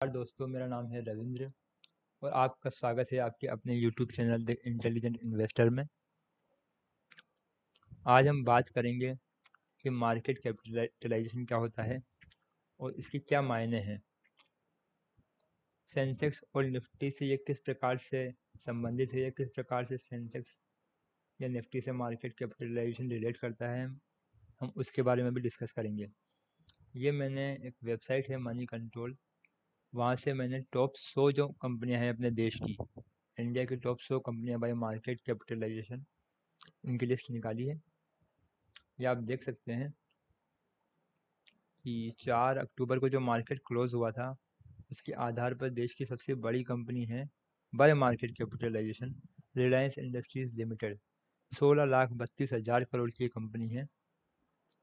दोस्तों, मेरा नाम है रविंद्र और आपका स्वागत है आपके अपने YouTube channel the intelligent investor में। आज हम बात करेंगे कि मार्केट कैपिटलाइजेशन क्या होता है और इसके क्या मायने हैं। सेंसेक्स और निफ्टी से ये किस प्रकार से संबंधित है, या किस प्रकार से सेंसेक्स या निफ्टी से मार्केट कैपिटलाइजेशन रिलेट करता है, हम उसके बारे में भी डिस्कस करेंगे। ये मैंने एक वेबसाइट है मनी कंट्रोल, वहाँ से मैंने टॉप 100 जो कंपनियां हैं अपने देश की, इंडिया की टॉप 100 कंपनियां बाय मार्केट कैपिटलाइजेशन, उनकी लिस्ट निकाली है। ये आप देख सकते हैं कि 4 अक्टूबर को जो मार्केट क्लोज हुआ था, उसके आधार पर देश की सबसे बड़ी कंपनी है by market capitalization Reliance Industries Limited. 16,32,000 crore की कंपनी है।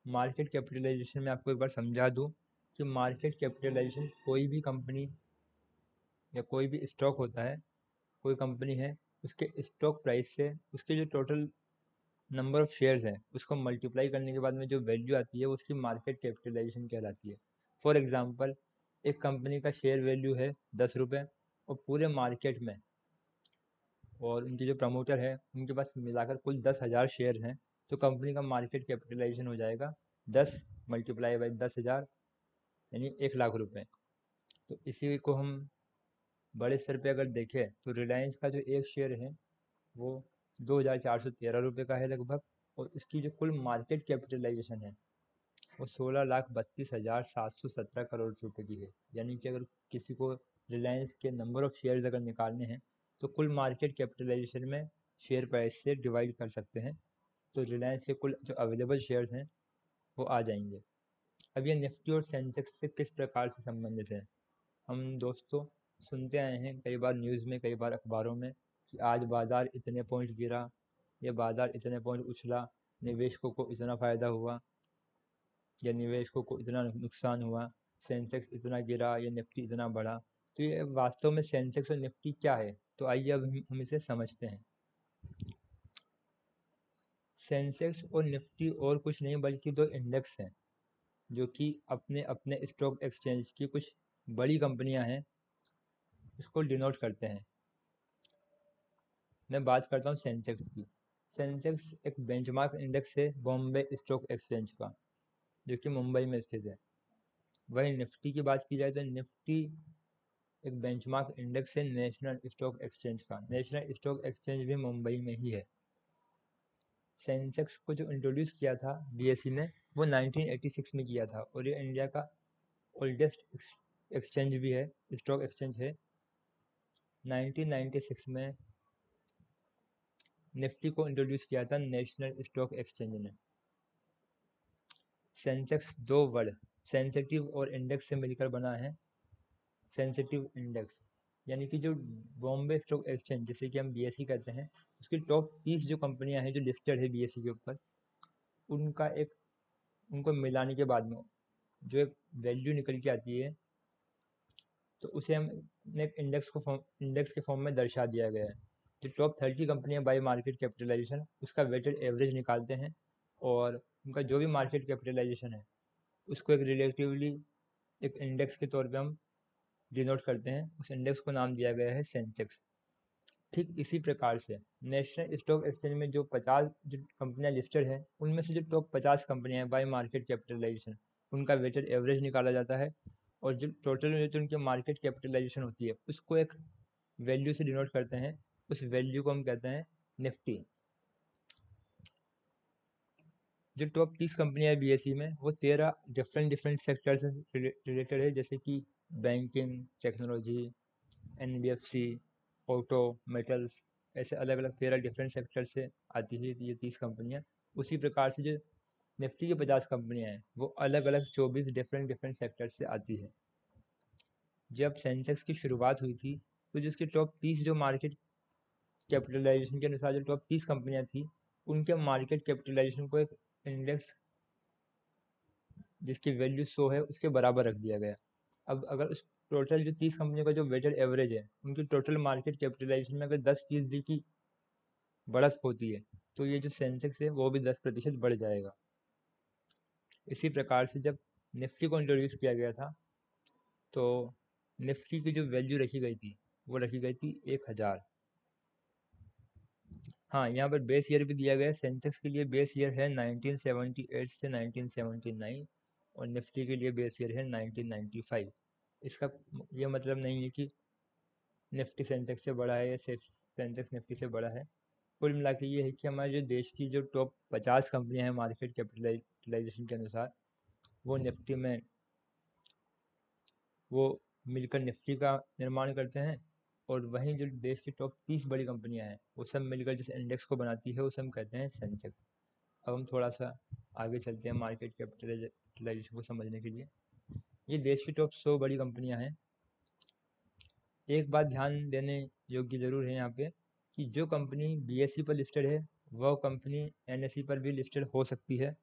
मार्केट कैपिटलाइजेशन में आपको एक बार समझा दूं कि मार्केट कैपिटलाइजेशन कोई भी कंपनी या कोई भी स्टॉक होता है, कोई कंपनी है, उसके स्टॉक प्राइस से उसके जो टोटल नंबर ऑफ शेयर्स हैं उसको मल्टीप्लाई करने के बाद में जो वैल्यू आती है उसकी मार्केट कैपिटलाइजेशन कहलाती है। फॉर एग्जांपल, एक कंपनी का शेयर वैल्यू है 10 रुपये और पूरे मार्केट में, और उनके जो प्रमोटर है उनके पास मिलाकर कुल 10,000 शेयर हैं, तो कंपनी का मार्केट कैपिटलाइजेशन हो जाएगा 10 मल्टीप्लाई बाई 10,000, यानी 1,00,000 रुपये। तो इसी को हम बड़े स्तर पे अगर देखें तो रिलायंस का जो एक शेयर है वो 2,413 रुपये का है लगभग, और इसकी जो कुल मार्केट कैपिटलाइजेशन है वो 16,32,717 करोड़ रुपए की है। यानी कि अगर किसी को रिलायंस के नंबर ऑफ शेयर्स अगर निकालने हैं तो कुल मार्केट कैपिटलाइजेशन में शेयर प्राइस से डिवाइड कर सकते हैं, तो रिलायंस के कुल जो अवेलेबल शेयर्स हैं वो आ जाएंगे। अब ये निफ्टी और सेंसेक्स से किस प्रकार से संबंधित है, हम दोस्तों सुनते आए हैं कई बार न्यूज़ में, कई बार अखबारों में, कि आज बाज़ार इतने पॉइंट गिरा, या बाज़ार इतने पॉइंट उछला, निवेशकों को इतना फ़ायदा हुआ या निवेशकों को इतना नुकसान हुआ, सेंसेक्स इतना गिरा या निफ्टी इतना बढ़ा। तो ये वास्तव में सेंसेक्स और निफ्टी क्या है, तो आइए अब हम इसे समझते हैं। सेंसेक्स और निफ्टी और कुछ नहीं बल्कि दो इंडेक्स हैं जो कि अपने अपने स्टॉक एक्सचेंज की कुछ बड़ी कंपनियां हैं उसको डिनोट करते हैं। मैं बात करता हूँ सेंसेक्स की। सेंसेक्स एक बेंचमार्क इंडेक्स है बॉम्बे स्टॉक एक्सचेंज का, जो कि मुंबई में स्थित है। वहीं निफ्टी की बात की जाए तो निफ्टी एक बेंचमार्क इंडेक्स है नेशनल स्टॉक एक्सचेंज का। नेशनल स्टॉक एक्सचेंज भी मुंबई में ही है। सेंसेक्स को जो इंट्रोड्यूस किया था बीएसई ने, वो 1986 में किया था, और ये इंडिया का ओल्डेस्ट एक्सचेंज भी है, स्टॉक एक्सचेंज है। 1996 में निफ्टी को इंट्रोड्यूस किया था नेशनल स्टॉक एक्सचेंज ने। सेंसेक्स दो वर्ड सेंसिटिव और इंडेक्स से मिलकर बना है। सेंसिटिव इंडेक्स यानी कि जो बॉम्बे स्टॉक एक्सचेंज, जैसे कि हम बीएसई कहते हैं, उसकी टॉप 30 जो कंपनियां हैं जो लिस्टेड है बीएसई के ऊपर, उनका एक उनको मिलाने के बाद में जो एक वैल्यू निकल के आती है, तो उसे हम एक इंडेक्स के फॉर्म में दर्शा दिया गया है। जो टॉप 30 कंपनियां बाई मार्केट कैपिटलाइजेशन, उसका वेटेड एवरेज निकालते हैं, और उनका जो भी मार्केट कैपिटलाइजेशन है उसको एक रिलेटिवली एक इंडेक्स के तौर पे हम डिनोट करते हैं। उस इंडेक्स को नाम दिया गया है सेंसेक्स। ठीक इसी प्रकार से नेशनल स्टॉक एक्सचेंज में जो 50 जो कंपनियां लिस्टेड हैं, उनमें से जो टॉप 50 कंपनियां हैं बाय मार्केट कैपिटलाइजेशन, उनका वेटेड एवरेज निकाला जाता है, और जो टोटल जो उनकी मार्केट कैपिटलाइजेशन होती है उसको एक वैल्यू से डिनोट करते हैं। उस वैल्यू को हम कहते हैं निफ्टी। जो टॉप 30 कंपनियां है बीएसई में, वो 13 डिफरेंट डिफरेंट सेक्टर से रिलेटेड है, जैसे कि banking, technology, NBFC, auto, metals, ऐसे अलग अलग 13 डिफरेंट सेक्टर से आती है ये 30 कंपनियां। उसी प्रकार से जो निफ्टी की 50 कंपनियां हैं वो अलग अलग 24 डिफरेंट डिफरेंट सेक्टर से आती है। जब सेंसेक्स की शुरुआत हुई थी तो जिसकी टॉप 30 जो मार्केट कैपिटलाइजेशन के अनुसार जो टॉप 30 कंपनियां थी, उनके मार्केट कैपिटलाइजेशन को एक इंडेक्स जिसकी वैल्यू 100 है उसके बराबर रख दिया गया। अब अगर उस टोटल जो 30 कंपनियों का जो वेटेड एवरेज है, उनकी टोटल मार्केट कैपिटलाइजेशन में अगर 10% की बढ़त होती है, तो ये जो सेंसेक्स है वो भी 10% बढ़ जाएगा। इसी प्रकार से जब निफ्टी को इंट्रोड्यूस किया गया था, तो निफ्टी की जो वैल्यू रखी गई थी वो रखी गई थी 1000। हाँ, यहाँ पर बेस ईयर भी दिया गया है। सेंसेक्स के लिए बेस ईयर है 1978 से 1979 और निफ्टी के लिए बेस ईयर है 1995। इसका ये मतलब नहीं है कि निफ्टी सेंसेक्स से बड़ा है या सेंसेक्स निफ्टी से बड़ा है। कुल मिला के ये है कि हमारे जो देश की जो टॉप 50 कंपनियां हैं मार्केट कैपिटलाइजेशन के अनुसार, वो निफ्टी में वो मिलकर निफ्टी का निर्माण करते हैं। और वहीं जो देश की टॉप 30 बड़ी कंपनियां हैं वो सब मिलकर जिस इंडेक्स को बनाती है उसे हम कहते हैं सेंसेक्स। अब हम थोड़ा सा आगे चलते हैं मार्केट कैपिटलाइजेशन को समझने के लिए। ये देश की टॉप 100 बड़ी कंपनियां हैं। एक बात ध्यान देने योग्य ज़रूर है यहाँ पे कि जो कंपनी बीएसई पर लिस्टेड है वह कंपनी एनएसई पर भी लिस्टेड हो सकती है।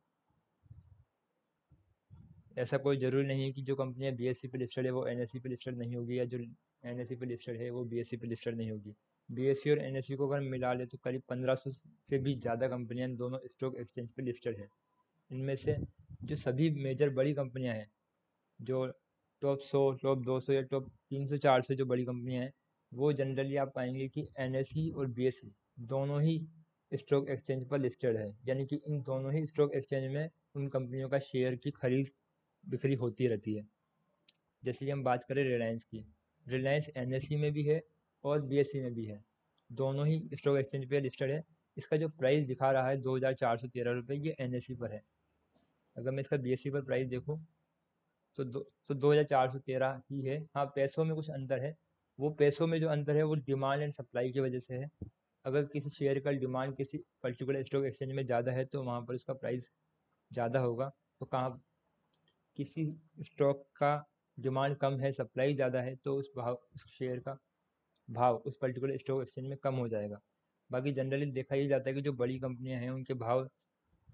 ऐसा कोई ज़रूरी नहीं है कि जो कंपनियां बीएसई पे लिस्टेड है वो एनएसई पे लिस्टेड नहीं होगी, या जो एनएसई पे लिस्टेड है वो बीएसई पे लिस्टेड नहीं होगी। बीएसई और एनएसई को अगर मिला ले तो करीब 1500 से भी ज़्यादा कंपनियां दोनों स्टॉक एक्सचेंज पे लिस्टेड है। इनमें से जो सभी मेजर बड़ी कंपनियां हैं, जो टॉप 100, टॉप 200 या टॉप 300 400 जो बड़ी कंपनियां हैं, वो जनरली आप पाएंगे कि एनएसई और बीएसई दोनों ही स्टॉक एक्सचेंज पर लिस्टेड है। यानी कि इन दोनों ही स्टॉक एक्सचेंज में उन कंपनियों का शेयर की खरीद बिक्री होती रहती है। जैसे कि हम बात करें रिलायंस की, रिलायंस एनएसई में भी है और बीएसई में भी है, दोनों ही स्टॉक एक्सचेंज पे लिस्टेड है। इसका जो प्राइस दिखा रहा है 2413 रुपये, ये एनएसई पर है। अगर मैं इसका बीएसई पर प्राइस देखूँ तो 2413 ही है। हाँ, पैसों में कुछ अंतर है। वो पैसों में जो अंतर है वो डिमांड एंड सप्लाई की वजह से है। अगर किसी शेयर का डिमांड किसी पर्टिकुलर स्टॉक एक्सचेंज में ज़्यादा है तो वहाँ पर उसका प्राइस ज़्यादा होगा। तो कहाँ किसी स्टॉक का डिमांड कम है, सप्लाई ज़्यादा है, तो उस शेयर का भाव उस पर्टिकुलर स्टॉक एक्सचेंज में कम हो जाएगा। बाकी जनरली देखा ही जाता है कि जो बड़ी कंपनियां हैं उनके भाव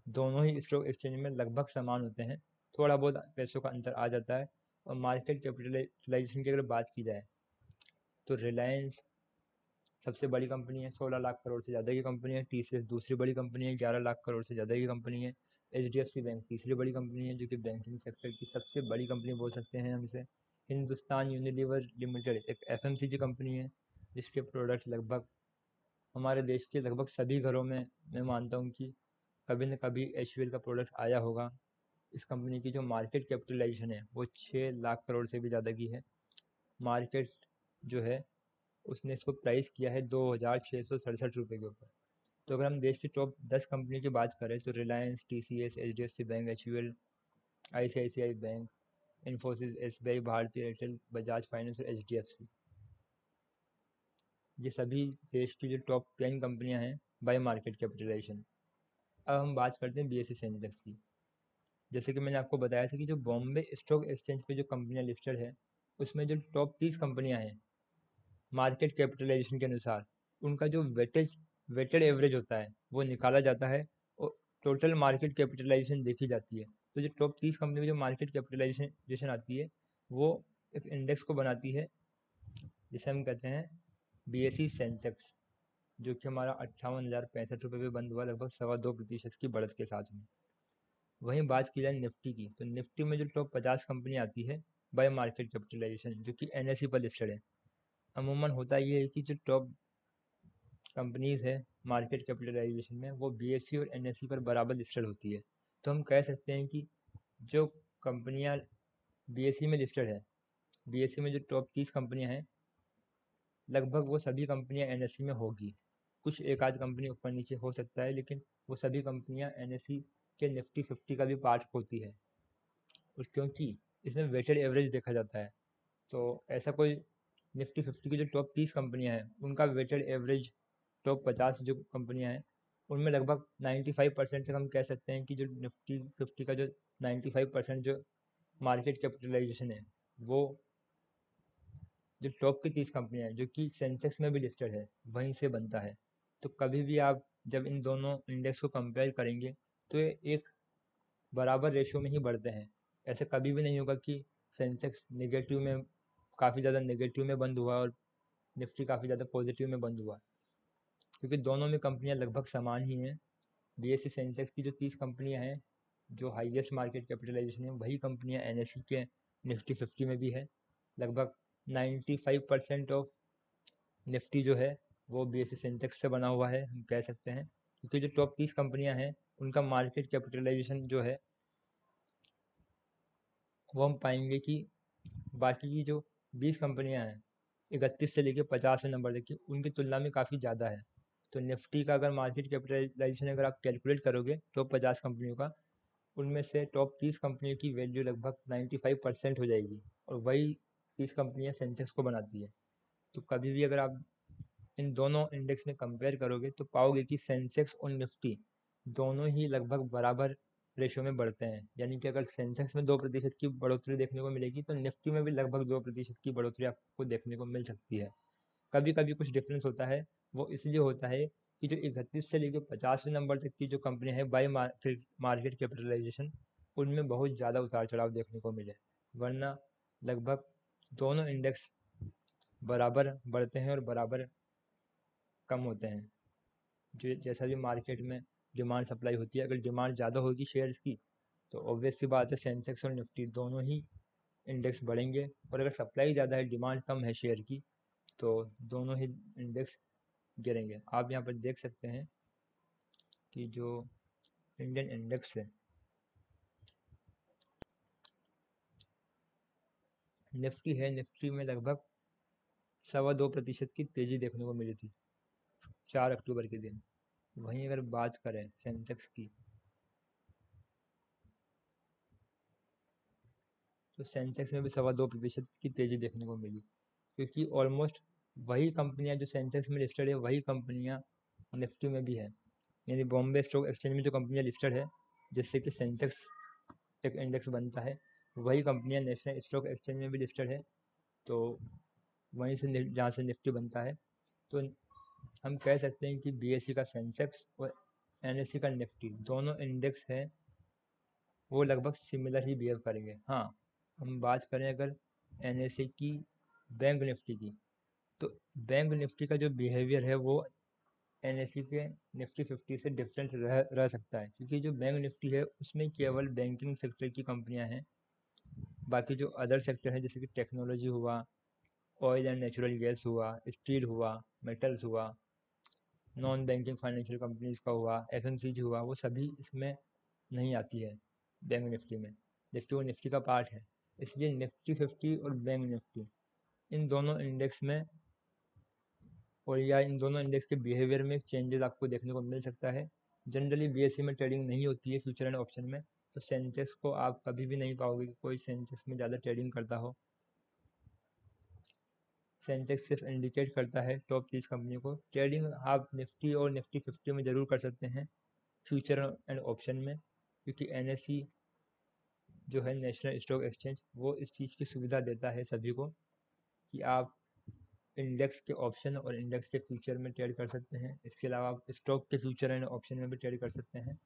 दोनों ही स्टॉक एक्सचेंज में लगभग समान होते हैं। थोड़ा बहुत पैसों का अंतर आ जाता है। और मार्केट कैपिटलाइजेशन की अगर बात की जाए तो रिलायंस सबसे बड़ी कंपनी है, 16 लाख करोड़ से ज़्यादा की कंपनी है। टीसीएस दूसरी बड़ी कंपनी है, 11 लाख करोड़ से ज़्यादा की कंपनी है। एचडीएफसी बैंक तीसरी बड़ी कंपनी है, जो कि बैंकिंग सेक्टर की सबसे बड़ी कंपनी बोल सकते हैं हम इसे। हिंदुस्तान यूनिलीवर लिमिटेड एक एफएमसीजी कंपनी है, जिसके प्रोडक्ट लगभग हमारे देश के लगभग सभी घरों में मैं मानता हूँ कि कभी न कभी एचयूएल का प्रोडक्ट आया होगा। इस कंपनी की जो मार्केट कैपिटलाइजेशन है वो 6 लाख करोड़ से भी ज़्यादा की है। मार्केट जो है उसने इसको प्राइस किया है 2667 रुपये के ऊपर। तो अगर हम देश की टॉप 10 कंपनी की बात करें तो Reliance, TCS, HDFC bank, HUL, ICICI bank, Infosys, SBI, भारतीय एयरटेल, बजाज फाइनेंस और एचडीएफसी, ये सभी देश की जो टॉप 10 कंपनियां हैं बाय मार्केट कैपिटलाइजेशन। अब हम बात करते हैं बीएसई सेंसेक्स की। जैसे कि मैंने आपको बताया था कि जो बॉम्बे स्टॉक एक्सचेंज पे जो कंपनियां लिस्टेड है उसमें जो टॉप 30 कंपनियां हैं मार्केट कैपिटलाइजेशन के अनुसार, उनका जो वेटेड एवरेज होता है वो निकाला जाता है और टोटल मार्केट कैपिटलाइजेशन देखी जाती है। तो जो टॉप 30 कंपनी की जो मार्केट कैपिटलाइजेशन आती है वो एक इंडेक्स को बनाती है जिसे हम कहते हैं बीएसई सेंसेक्स, जो कि हमारा 58,065 रुपये पे बंद हुआ, लगभग 2.25% की बढ़त के साथ में। वहीं बात की जाए निफ्टी की, तो निफ्टी में जो टॉप 50 कंपनी आती है बाय मार्केट कैपिटलाइजेशन, जो कि एनएसई पर लिस्टेड है। अमूमन होता ये है कि जो टॉप कंपनीज है मार्केट कैपिटलाइजेशन में वो बीएसई और एनएसई पर बराबर लिस्टेड होती है। तो हम कह सकते हैं कि जो कंपनियां बीएसई में लिस्टेड है, बीएसई में जो टॉप 30 कंपनियां हैं लगभग वो सभी कंपनियां एनएसई में होगी। कुछ एक आध कंपनी ऊपर नीचे हो सकता है, लेकिन वो सभी कंपनियां एनएसई के निफ्टी 50 का भी पार्ट होती है। और क्योंकि इसमें वेटेड एवरेज देखा जाता है, तो ऐसा कोई निफ्टी 50 की जो टॉप 30 कंपनियां हैं उनका वेटेड एवरेज टॉप 50 जो कंपनियां हैं उनमें लगभग 95% तक हम कह सकते हैं कि जो निफ्टी 50 का जो 95% जो मार्केट कैपिटलाइजेशन है वो जो टॉप की 30 कंपनियां हैं जो कि सेंसेक्स में भी लिस्टेड है वहीं से बनता है। तो कभी भी आप जब इन दोनों इंडेक्स को कंपेयर करेंगे तो ये एक बराबर रेशियो में ही बढ़ते हैं। ऐसे कभी भी नहीं होगा कि सेंसेक्स नेगेटिव में काफ़ी ज़्यादा नेगेटिव में बंद हुआ और निफ्टी काफ़ी ज़्यादा पॉजिटिव में बंद हुआ, क्योंकि दोनों में कंपनियां लगभग समान ही हैं। बीएसई सेंसेक्स की जो 30 कंपनियां हैं जो हाईएस्ट मार्केट कैपिटलाइजेशन है वही कंपनियां एनएसई के निफ्टी 50 में भी है। लगभग 95% ऑफ निफ्टी जो है वो BSE सेंसेक्स से बना हुआ है, हम कह सकते हैं, क्योंकि जो टॉप 30 कंपनियां हैं उनका मार्केट कैपिटलाइजेशन जो है वो हम पाएंगे कि बाकी की जो 20 कंपनियां हैं 31 से लेकर 50वें नंबर तक की, उनकी तुलना में काफ़ी ज़्यादा है। तो निफ्टी का अगर मार्केट कैपिटलाइजेशन अगर आप कैलकुलेट करोगे टॉप 50 कंपनियों का, उनमें से टॉप 30 कंपनियों की वैल्यू लगभग 95% हो जाएगी, और वही 30 कंपनियां सेंसेक्स को बनाती है। तो कभी भी अगर आप इन दोनों इंडेक्स में कंपेयर करोगे तो पाओगे कि सेंसेक्स और निफ्टी दोनों ही लगभग बराबर रेशो में बढ़ते हैं। यानी कि अगर सेंसेक्स में 2% की बढ़ोतरी देखने को मिलेगी तो निफ्टी में भी लगभग 2% की बढ़ोतरी आपको देखने को मिल सकती है। कभी कभी कुछ डिफरेंस होता है, वो इसलिए होता है कि जो 31 से लेकर 50वें नंबर तक की जो कंपनी है बाय मार्केट कैपिटलाइजेशन, उनमें बहुत ज़्यादा उतार चढ़ाव देखने को मिले, वरना लगभग दोनों इंडेक्स बराबर बढ़ते हैं और बराबर कम होते हैं। जो जैसा भी मार्केट में डिमांड सप्लाई होती है, अगर डिमांड ज़्यादा होगी शेयर्स की तो ऑब्वियस सी बात है सेंसेक्स और निफ्टी दोनों ही इंडेक्स बढ़ेंगे, और अगर सप्लाई ज़्यादा है डिमांड कम है शेयर की तो दोनों ही इंडेक्स गिरेंगे। आप यहाँ पर देख सकते हैं कि जो इंडियन इंडेक्स है, निफ्टी है, निफ्टी में लगभग 2.25% की तेज़ी देखने को मिली थी 4 अक्टूबर के दिन। वहीं अगर बात करें सेंसेक्स की, तो सेंसेक्स में भी 2.25% की तेज़ी देखने को मिली, क्योंकि ऑलमोस्ट वही कंपनियां जो सेंसेक्स में लिस्टेड है वही कंपनियां निफ्टी में भी है। यानी बॉम्बे स्टॉक एक्सचेंज में जो कंपनियां लिस्टेड है जिससे कि सेंसेक्स एक इंडेक्स बनता है, वही कंपनियां नेशनल स्टॉक एक्सचेंज में भी लिस्टेड है, तो वहीं से जहाँ से निफ्टी बनता है। तो हम कह सकते हैं कि BSE का सेंसेक्स और NSE का निफ्टी दोनों इंडेक्स हैं वो लगभग सिमिलर ही बिहेव करेंगे। हाँ, हम बात करें अगर NSE की बैंक निफ्टी की, तो बैंक निफ्टी का जो बिहेवियर है वो NSE के निफ्टी 50 से डिफरेंट रह सकता है, क्योंकि जो बैंक निफ्टी है उसमें केवल बैंकिंग सेक्टर की कंपनियां हैं। बाकी जो अदर सेक्टर है जैसे कि टेक्नोलॉजी हुआ, ऑयल एंड नेचुरल गैस हुआ, स्टील हुआ, मेटल्स हुआ, नॉन बैंकिंग फाइनेंशियल कंपनीज का हुआ, FMCG हुआ, वो सभी इसमें नहीं आती है बैंक निफ्टी में, जबकि वो निफ्टी का पार्ट है। इसलिए निफ्टी 50 और बैंक निफ्टी इन दोनों इंडेक्स में और या इन दोनों इंडेक्स के बिहेवियर में चेंजेस आपको देखने को मिल सकता है। जनरली BSE में ट्रेडिंग नहीं होती है फ्यूचर एंड ऑप्शन में, तो सेंसेक्स को आप कभी भी नहीं पाओगे कि कोई सेंसेक्स में ज़्यादा ट्रेडिंग करता हो। सेंसेक्स सिर्फ इंडिकेट करता है टॉप 30 कंपनियों को। ट्रेडिंग आप निफ्टी और निफ्टी 50 में ज़रूर कर सकते हैं फ्यूचर एंड ऑप्शन में, क्योंकि NSE जो है नेशनल स्टॉक एक्सचेंज वो इस चीज़ की सुविधा देता है सभी को कि आप इंडेक्स के ऑप्शन और इंडेक्स के फ्यूचर में ट्रेड कर सकते हैं। इसके अलावा आप स्टॉक के फ्यूचर एंड ऑप्शन में भी ट्रेड कर सकते हैं।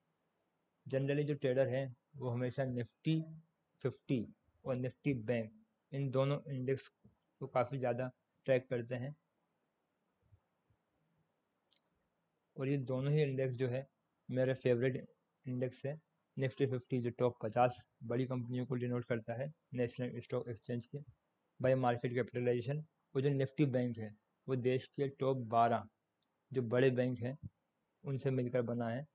जनरली जो ट्रेडर हैं वो हमेशा निफ्टी 50 और निफ्टी बैंक इन दोनों इंडेक्स को काफ़ी ज़्यादा ट्रैक करते हैं, और ये दोनों ही इंडेक्स जो है मेरे फेवरेट इंडेक्स है। निफ्टी 50 जो टॉप 50 बड़ी कंपनियों को डिनोट करता है नेशनल स्टॉक एक्सचेंज के बाय मार्केट कैपिटलाइजेशन। वो जो निफ्टी बैंक है वो देश के टॉप 12 जो बड़े बैंक हैं उनसे मिलकर बना है।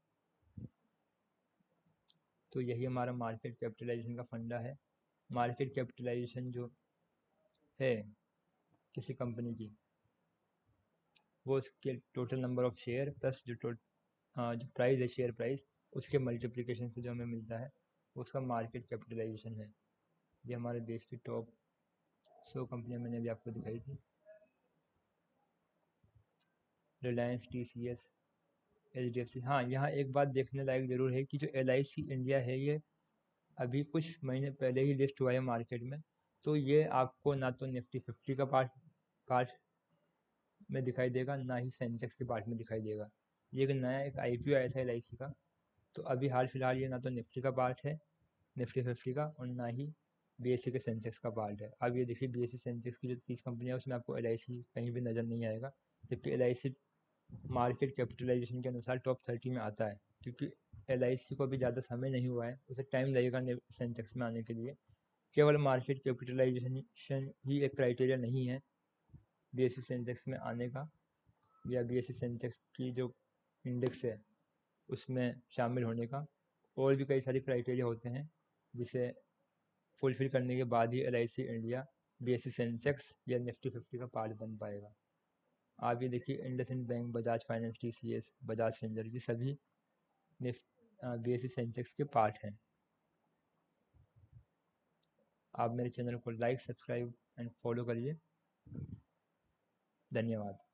तो यही हमारा मार्केट कैपिटलाइजेशन का फंडा है। मार्केट कैपिटलाइजेशन जो है किसी कंपनी की, वो उसके total number of share plus जो प्राइस है शेयर प्राइस, उसके मल्टीप्लिकेशन से जो हमें मिलता है उसका मार्केट कैपिटलाइजेशन है। ये हमारे देश की टॉप 100 कंपनियां मैंने अभी आपको दिखाई थी। Reliance, TCS, HDFC। हाँ, यहाँ एक बात देखने लायक ज़रूर है कि जो LIC इंडिया है ये अभी कुछ महीने पहले ही लिस्ट हुआ है मार्केट में, तो ये आपको ना तो निफ्टी 50 का पार्ट में दिखाई देगा, ना ही सेंसेक्स के पार्ट में दिखाई देगा। ये एक नया IPO आया था LIC का, तो अभी हाल फिलहाल ये ना तो निफ्टी का पार्ट है निफ्टी 50 का, और ना ही BSE के सेंसेक्स का पार्ट है। अब ये देखिए BSE सेंसेक्स की जो 30 कंपनियाँ है उसमें आपको LIC कहीं भी नज़र नहीं आएगा, जबकि LIC मार्केट कैपिटलाइजेशन के अनुसार टॉप 30 में आता है, क्योंकि LIC को भी ज़्यादा समय नहीं हुआ है, उसे टाइम लगेगा सेंसेक्स में आने के लिए, केवल मार्केट कैपिटलाइजेशन ही एक क्राइटेरिया नहीं है BSE सेंसेक्स में आने का या BSE सेंसेक्स की जो इंडेक्स है उसमें शामिल होने का। और भी कई सारे क्राइटेरिया होते हैं जिसे फुलफिल करने के बाद ही LIC इंडिया BSE सेंसेक्स या निफ्टी 50 का पार्ट बन पाएगा। आप ये देखिए IndusInd bank, Bajaj finance, TCS, Bajaj Finserv, ये सभी BSE सेंसेक्स के पार्ट हैं। आप मेरे चैनल को लाइक, सब्सक्राइब एंड फॉलो करिए। धन्यवाद।